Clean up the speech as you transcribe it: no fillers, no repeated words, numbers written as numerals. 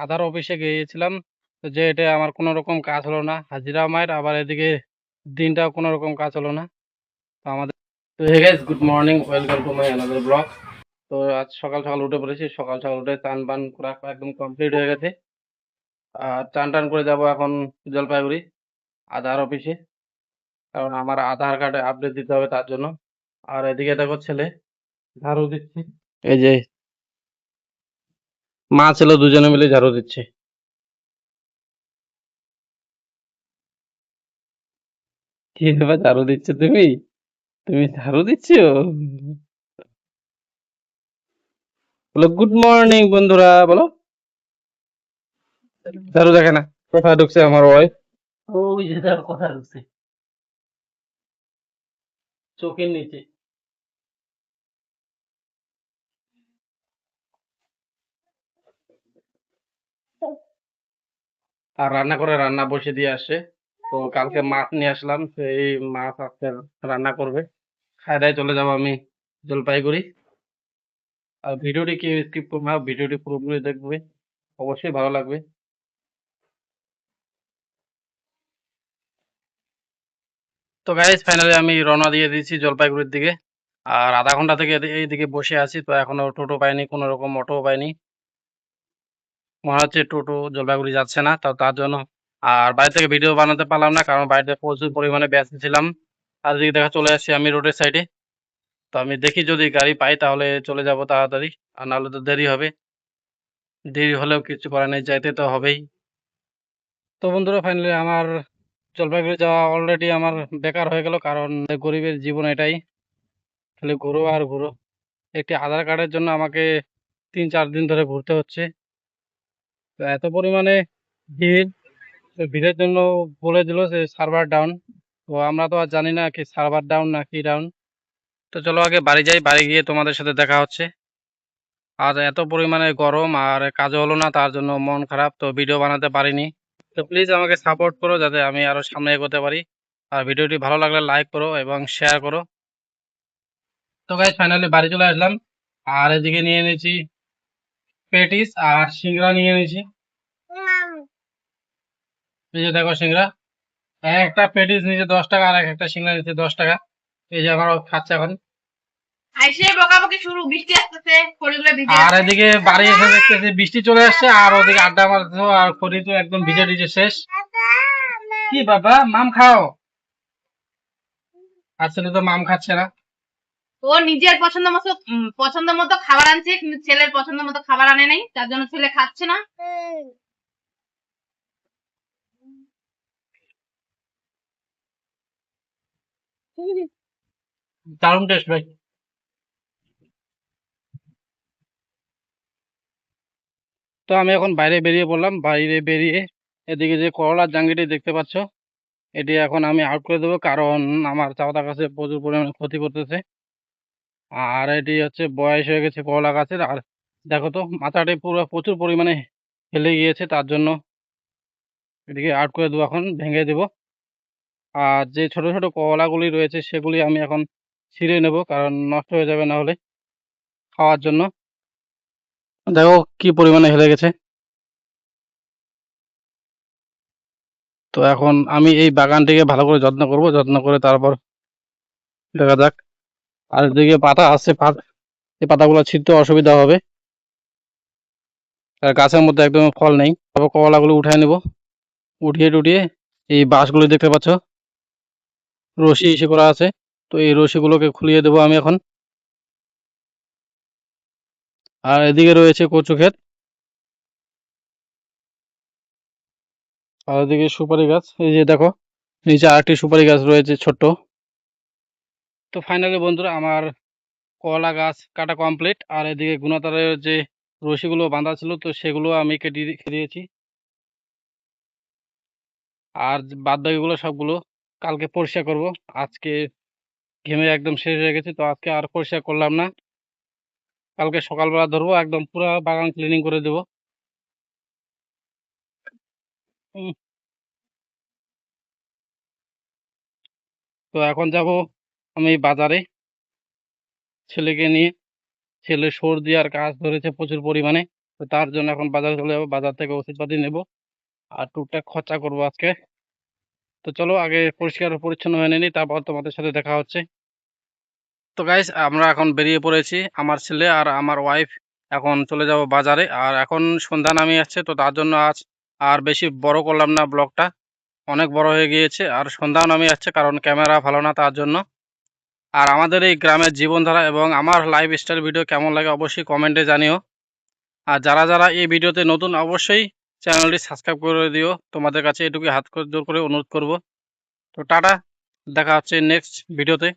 আধার অফিসে গিয়েছিলাম। তো যে এটা আমার কোনো রকম কাজ হলো না, হাজিরা মাইর, আবার এদিকে দিনটাও কোনো রকম কাজ হলো না। তো আমাদের তো hey guys, good morning, welcome to my another blog. তো আজ সকাল সকাল উঠে পড়েছি, সকাল সকাল উঠে চান বান করা একদম কমপ্লিট হয়ে গেছে। আর চান টান করে যাব এখন জলপাইগুড়ি আধার অফিসে, কারণ আমার আধার কার্ডে আপডেট দিতে হবে তার জন্য। আর এদিকে দেখো ছেলে ঝাড়ু দিচ্ছে, এই যে মা ছেলে দুজনে মিলে ঝাড়ু দিচ্ছে। কি ব্যাপার, ঝাড়ু দিচ্ছ তুমি? তুমি ঝাড়ু দিচ্ছ? বলো গুড মর্নিং বন্ধুরা, বলো। ঝাড়ু দেখে না, কোথায় ঢুকছে আমার ওয়াইফ? ওই যে দেখো কোথায় ঢুকছে, চোখের নিচে। আর রান্না করে রান্না বসে দিয়ে আসছে। তো কালকে মাছ নিয়ে আসলাম, সেই মাছ আজকে রান্না করবে। খাই দাই চলে যাবো আমি জলপাইগুড়ি। আর ভিডিওটি কি স্কিপ করবে না, ভিডিওটি পুরোপুরি দেখবে, অবশ্যই ভালো লাগবে। তো গাইজ ফাইনালি আমি রওনা দিয়ে দিয়েছি জলপাইগুড়ির দিকে। আর আধা ঘন্টা থেকে এইদিকে বসে আছি, তো এখনো টোটো পাইনি, কোনো রকম অটোও পাইনি। মনে হচ্ছে টোটো জলপাইগুড়ি যাচ্ছে না, তো তার জন্য আর বাড়ি থেকে ভিডিও বানাতে পারলাম না, কারণ বাড়িতে প্রচুর পরিমাণে ব্যস্ত ছিলাম। আর এদিকে দেখা চলে আসছি আমি রোডের সাইডে। তো আমি দেখি যদি গাড়ি পাই তাহলে চলে যাব তাড়াতাড়ি, আর নাহলে তো দেরি হবে। দেরি হলেও কিছু করার নেই, যাইতে তো হবেই। তো বন্ধুরা ফাইনালি আমার জলপাইগুড়ি যাওয়া অলরেডি আমার বেকার হয়ে গেল, কারণ গরিবের জীবন এটাই, খালি ঘুরো আর ঘুরো। একটি আধার কার্ডের জন্য আমাকে 3-4 দিন ধরে ঘুরতে হচ্ছে। তো এত পরিমাণে ভিড়, তো ভিড়ের জন্য বলে দিল যে সার্ভার ডাউন। তো আমরা তো আর জানি না কি সার্ভার ডাউন না কি ডাউন। তো চলো আগে বাড়ি যাই, বাড়ি গিয়ে তোমাদের সাথে দেখা হচ্ছে। আর এত পরিমাণে গরম আর কাজও হলো না, তার জন্য মন খারাপ, তো ভিডিও বানাতে পারিনি। তো প্লিজ আমাকে সাপোর্ট করো যাতে আমি আরো সামনে এগোতে পারি। আর ভিডিওটি ভালো লাগলে লাইক করো এবং শেয়ার করো। তো গাইস ফাইনালি বাড়ি চলে আসলাম। আর এদিকে নিয়ে নিয়েছি পেটিস আর সিংড়া নিয়ে নিয়েছি। এই যে দেখো সিংড়া, একটা পেটিস নিচে 10 টাকা আর একটা সিংড়া নিচে 10 টাকা। এই যে আমার খাচ্ছে এখন। আইসে বকাবকি শুরু, বৃষ্টি আসতেছে, খড়িগুলো ভিজে আর গেছে। এদিকে বাড়ি এসে দেখতেছি বৃষ্টি চলে আসছে, আর ওদিকে আড্ডা মারছো, আর খড়ি তো একদম ভিজে ভিজে শেষ। কি বাবা, মাম খাও? আসলে তো মাম খাচ্ছে না। ও নিজের পছন্দ মতো খাবার আনছে, কিন্তু ছেলের পছন্দ মতো খাবার আনে নাই, তার জন্য ছেলে খাচ্ছে না। দারুণ টেস্ট ভাই। তো আমি এখন বাইরে বেরিয়ে পড়লাম, বাইরে বেরিয়ে এদিকে যে করলার জাঙ্গিটি দেখতে পাচ্ছ, এটি এখন আমি আউট করে দেবো, কারণ আমার চাপাতা গাছে প্রচুর পরিমাণে ক্ষতি করতেছে। আর এটি হচ্ছে বয়স হয়ে গেছে করলা গাছের। আর দেখো তো মাথাটি পুরো প্রচুর পরিমাণে হেলে গিয়েছে, তার জন্য এটিকে আউট করে দেবো, এখন ভেঙে দেবো। আর যে ছোট ছোট কলাগুলি রয়েছে সেগুলি আমি এখন ছিঁড়ে নেব, কারণ নষ্ট হয়ে যাবে না হলে খাওয়ার জন্য। দেখো কি পরিমাণে হেলে গেছে। তো এখন আমি এই বাগানটিকে ভালো করে যত্ন করব, যত্ন করে তারপর দেখা যাক। আর এদিকে পাতা আছে, এই পাতাগুলো ছিঁড়তে অসুবিধা হবে, আর গাছের মধ্যে একদম ফল নেই। তারপর কলাগুলো উঠায় নেব, উঠিয়ে টুটিয়ে এই বাঁশগুলি দেখতে পাচ্ছ রশি ইসে করা আছে, তো এই রশিগুলোকে খুলিয়ে দেবো আমি এখন। আর এদিকে রয়েছে কচু ক্ষেত, আর এদিকে সুপারি গাছ, এই যে দেখো নিচে আরেকটি সুপারি গাছ রয়েছে ছোট্ট। তো ফাইনালি বন্ধুরা আমার কলা গাছ কাটা কমপ্লিট। আর এদিকে গুণাতারের যে রশিগুলো বাঁধা ছিল, তো সেগুলো আমি কেটে দিয়েছি। আর বাদ বাকিগুলো সবগুলো কালকে পরিষ্কার করব। আজকে ঘেমে একদম শেষ হয়ে গেছে, তো আজকে আর পরিষ্কার করলাম না। কালকে সকালবেলা ধরবো, একদম পুরো বাগান ক্লিনিং করে দেবো। উম, তো এখন যাব আমি বাজারে ছেলেকে নিয়ে। ছেলে সর্দি আর কাশ ধরেছে প্রচুর পরিমাণে। তো তার জন্য এখন বাজারে চলে যাবো, বাজার থেকে ওষুধপাতি নেব আর টুকটাক খরচা করবো আজকে। তো চলো আগে পরিষ্কার পরিচ্ছন্ন হয়ে নিই, তারপর তোমাদের সাথে দেখা হচ্ছে। তো গাইস আমরা এখন বেরিয়ে পড়েছি, আমার ছেলে আর আমার ওয়াইফ এখন চলে যাব বাজারে। আর এখন সন্ধ্যা নামে যাচ্ছে, তো তার জন্য আজ আর বেশি বড় করলাম না ব্লগটা, অনেক বড় হয়ে গিয়েছে আর সন্ধ্যাও নামে যাচ্ছে, কারণ ক্যামেরা ভালো না তার জন্য। আর আমাদের এই গ্রামের জীবনধারা এবং আমার লাইফস্টাইল ভিডিও কেমন লাগে অবশ্যই কমেন্টে জানিও। আর যারা যারা এই ভিডিওতে নতুন অবশ্যই চ্যানেলটি সাবস্ক্রাইব করে দিও, তোমাদের কাছে এটুকুই হাত জোর করে অনুরোধ করব। তো টাটা, দেখা হচ্ছে নেক্সট ভিডিওতে।